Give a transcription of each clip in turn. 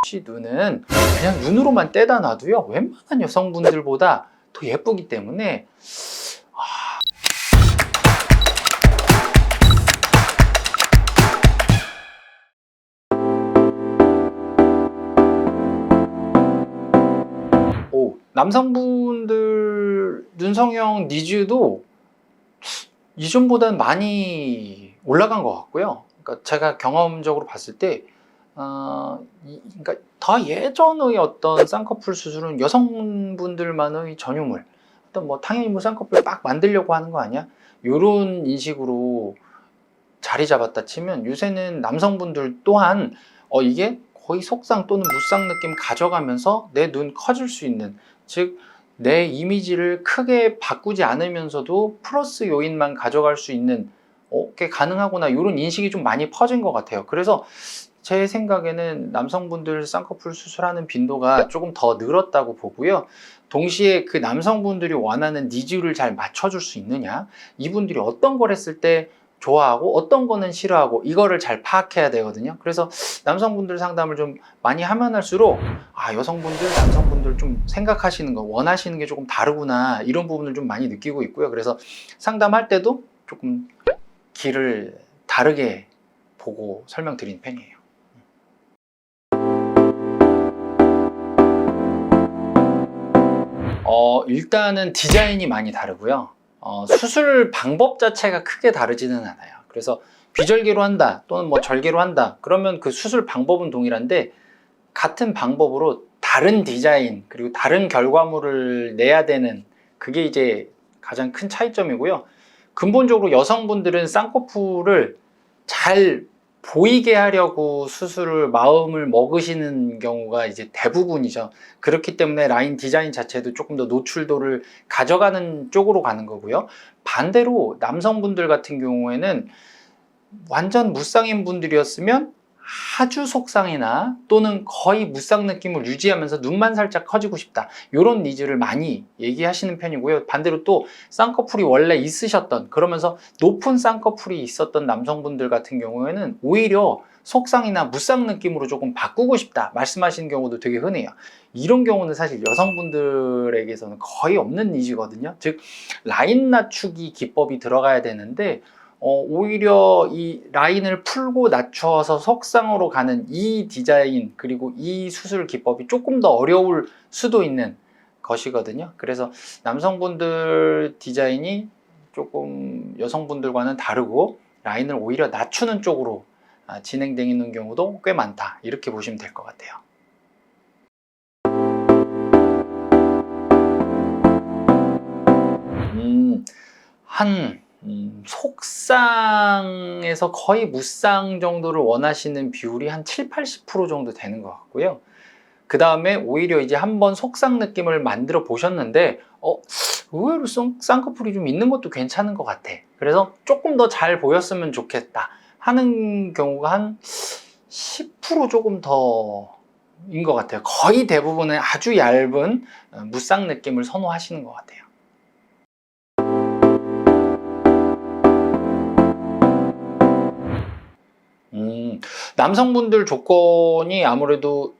혹시 눈은 그냥 눈으로만 떼다 놔도요 웬만한 여성분들보다 더 예쁘기 때문에 남성분들 눈 성형 니즈도 이전보다는 많이 올라간 것 같고요. 그러니까 제가 경험적으로 봤을 때 그러니까 더 예전의 어떤 쌍꺼풀 수술은 여성분들만의 전유물, 어떤 뭐 당연히 뭐 쌍꺼풀 막 만들려고 하는 거 아니야? 이런 인식으로 자리 잡았다 치면 요새는 남성분들 또한 이게 거의 속상 또는 무쌍 느낌 가져가면서 내 눈 커질 수 있는, 즉 내 이미지를 크게 바꾸지 않으면서도 플러스 요인만 가져갈 수 있는 게 가능하구나, 이런 인식이 좀 많이 퍼진 것 같아요. 그래서 제 생각에는 남성분들 쌍꺼풀 수술하는 빈도가 조금 더 늘었다고 보고요. 동시에 그 남성분들이 원하는 니즈를 잘 맞춰줄 수 있느냐, 이분들이 어떤 걸 했을 때 좋아하고 어떤 거는 싫어하고, 이거를 잘 파악해야 되거든요. 그래서 남성분들 상담을 좀 많이 하면 할수록 여성분들, 남성분들 좀 생각하시는 거, 원하시는 게 조금 다르구나, 이런 부분을 좀 많이 느끼고 있고요. 그래서 상담할 때도 조금 길을 다르게 보고 설명드리는 편이에요. 일단은 디자인이 많이 다르고요. 수술 방법 자체가 크게 다르지는 않아요. 그래서 비절개로 한다 또는 뭐 절개로 한다 그러면 그 수술 방법은 동일한데, 같은 방법으로 다른 디자인 그리고 다른 결과물을 내야 되는, 그게 이제 가장 큰 차이점이고요. 근본적으로 여성분들은 쌍꺼풀을 잘 보이게 하려고 수술을 마음을 먹으시는 경우가 이제 대부분이죠. 그렇기 때문에 라인 디자인 자체도 조금 더 노출도를 가져가는 쪽으로 가는 거고요. 반대로 남성분들 같은 경우에는 완전 무쌍인 분들이었으면 아주 속쌍이나 또는 거의 무쌍 느낌을 유지하면서 눈만 살짝 커지고 싶다, 이런 니즈를 많이 얘기하시는 편이고요. 반대로 또 쌍꺼풀이 원래 있으셨던, 그러면서 높은 쌍꺼풀이 있었던 남성분들 같은 경우에는 오히려 속쌍이나 무쌍 느낌으로 조금 바꾸고 싶다 말씀하시는 경우도 되게 흔해요. 이런 경우는 사실 여성분들에게서는 거의 없는 니즈거든요. 즉 라인 낮추기 기법이 들어가야 되는데 오히려 이 라인을 풀고 낮춰서 속쌍으로 가는 이 디자인 그리고 이 수술 기법이 조금 더 어려울 수도 있는 것이거든요. 그래서 남성분들 디자인이 조금 여성분들과는 다르고 라인을 오히려 낮추는 쪽으로 진행되는 경우도 꽤 많다, 이렇게 보시면 될 것 같아요. 속쌍에서 거의 무쌍 정도를 원하시는 비율이 한 7~80% 정도 되는 것 같고요. 그 다음에 오히려 이제 한번 속쌍 느낌을 만들어 보셨는데 의외로 쌍꺼풀이 좀 있는 것도 괜찮은 것 같아, 그래서 조금 더 잘 보였으면 좋겠다 하는 경우가 한 10% 조금 더인 것 같아요. 거의 대부분은 아주 얇은 무쌍 느낌을 선호하시는 것 같아요. 남성분들 조건이 아무래도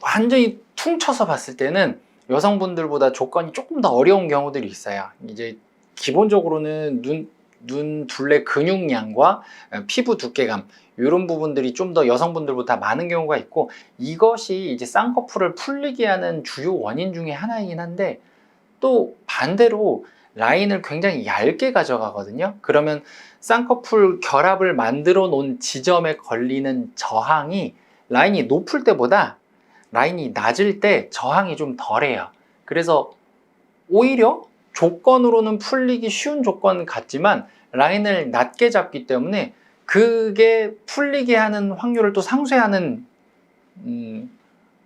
완전히 퉁쳐서 봤을 때는 여성분들보다 조건이 조금 더 어려운 경우들이 있어요. 이제 기본적으로는 눈 둘레 근육량과 피부 두께감, 이런 부분들이 좀 더 여성분들보다 많은 경우가 있고, 이것이 이제 쌍꺼풀을 풀리게 하는 주요 원인 중에 하나이긴 한데, 또 반대로 라인을 굉장히 얇게 가져가거든요. 그러면 쌍꺼풀 결합을 만들어 놓은 지점에 걸리는 저항이 라인이 높을 때보다 라인이 낮을 때 저항이 좀 덜해요. 그래서 오히려 조건으로는 풀리기 쉬운 조건 같지만 라인을 낮게 잡기 때문에 그게 풀리게 하는 확률을 또 상쇄하는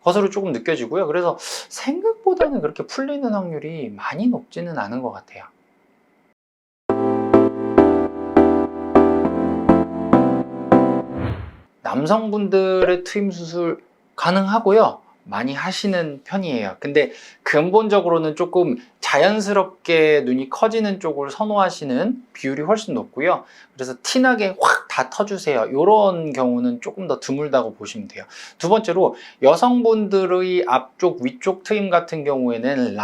것으로 조금 느껴지고요. 그래서 생각보다는 그렇게 풀리는 확률이 많이 높지는 않은 것 같아요. 남성분들의 트임 수술 가능하고요. 많이 하시는 편이에요. 근데 근본적으로는 조금 자연스럽게 눈이 커지는 쪽을 선호하시는 비율이 훨씬 높고요. 그래서 티나게 확 다 터주세요. 이런 경우는 조금 더 드물다고 보시면 돼요. 두 번째로 여성분들의 앞쪽, 위쪽 트임 같은 경우에는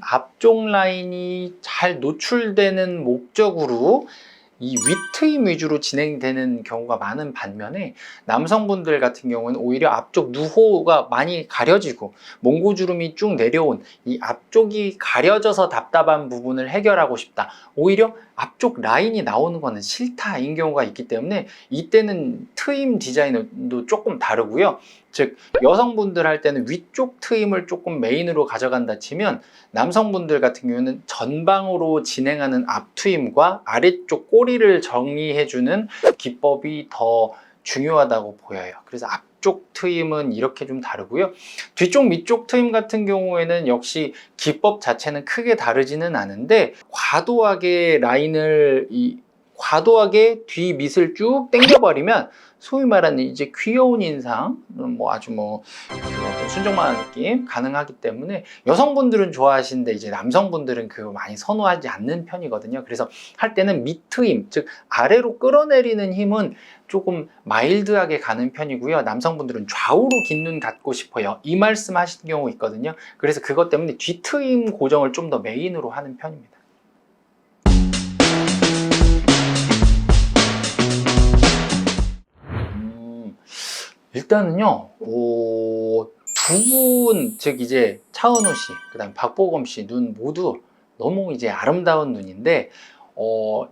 앞쪽 라인이 잘 노출되는 목적으로 이 윗트임 위주로 진행되는 경우가 많은 반면에 남성분들 같은 경우는 오히려 앞쪽 누호가 많이 가려지고 몽고주름이 쭉 내려온 이 앞쪽이 가려져서 답답한 부분을 해결하고 싶다. 오히려 앞쪽 라인이 나오는 거는 싫다인 경우가 있기 때문에 이때는 트임 디자인도 조금 다르고요. 즉 여성분들 할 때는 위쪽 트임을 조금 메인으로 가져간다 치면 남성분들 같은 경우는 전방으로 진행하는 앞 트임과 아래쪽 꼬리를 정리해주는 기법이 더 중요하다고 보여요. 그래서 앞쪽 트임은 이렇게 좀 다르고요. 뒤쪽 밑쪽 트임 같은 경우에는 역시 기법 자체는 크게 다르지는 않은데 과도하게 뒤 밑을 쭉 당겨버리면 소위 말하는 이제 귀여운 인상, 아주 어떤 순정만한 느낌 가능하기 때문에 여성분들은 좋아하시는데 이제 남성분들은 그거 많이 선호하지 않는 편이거든요. 그래서 할 때는 밑트 힘, 즉 아래로 끌어내리는 힘은 조금 마일드하게 가는 편이고요. 남성분들은 좌우로 긴 눈 갖고 싶어요. 이 말씀 하시는 경우 있거든요. 그래서 그것 때문에 뒤트임 고정을 좀 더 메인으로 하는 편입니다. 일단은요, 두 분, 즉 이제 차은우 씨, 그다음 박보검 씨 눈 모두 너무 이제 아름다운 눈인데,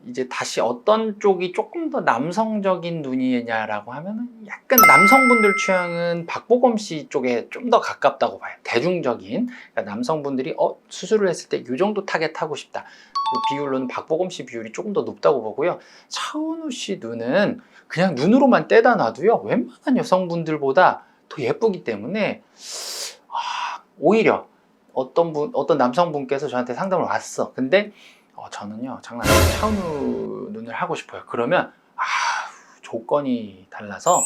이제 다시 어떤 쪽이 조금 더 남성적인 눈이냐라고 하면은 약간 남성분들 취향은 박보검 씨 쪽에 좀 더 가깝다고 봐요. 대중적인. 그러니까 남성분들이 수술을 했을 때 이 정도 타겟하고 싶다. 그 비율로는 박보검 씨 비율이 조금 더 높다고 보고요. 차은우 씨 눈은 그냥 눈으로만 떼다 놔도요, 웬만한 여성분들보다 더 예쁘기 때문에 오히려 어떤 남성분께서 저한테 상담을 왔어. 근데 저는요, 장난 아니에요. 차은우 눈을 하고 싶어요. 그러면 조건이 달라서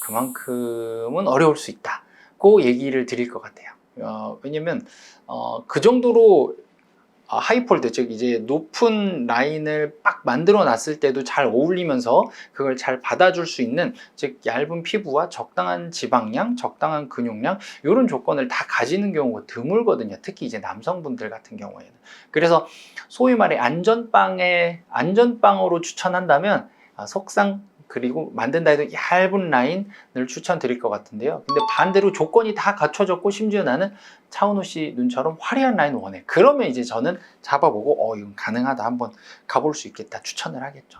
그만큼은 어려울 수 있다. 그 얘기를 드릴 것 같아요. 왜냐면 그 정도로 하이폴드, 즉 이제 높은 라인을 빡 만들어 놨을 때도 잘 어울리면서 그걸 잘 받아줄 수 있는, 즉 얇은 피부와 적당한 지방량, 적당한 근육량, 이런 조건을 다 가지는 경우가 드물거든요. 특히 이제 남성분들 같은 경우에는. 그래서 소위 말해 안전빵으로 추천한다면 속상 그리고 만든다 해도 얇은 라인을 추천드릴 것 같은데요. 근데 반대로 조건이 다 갖춰졌고 심지어 나는 차은우 씨 눈처럼 화려한 라인 원해. 그러면 이제 저는 잡아보고 이건 가능하다, 한번 가볼 수 있겠다 추천을 하겠죠.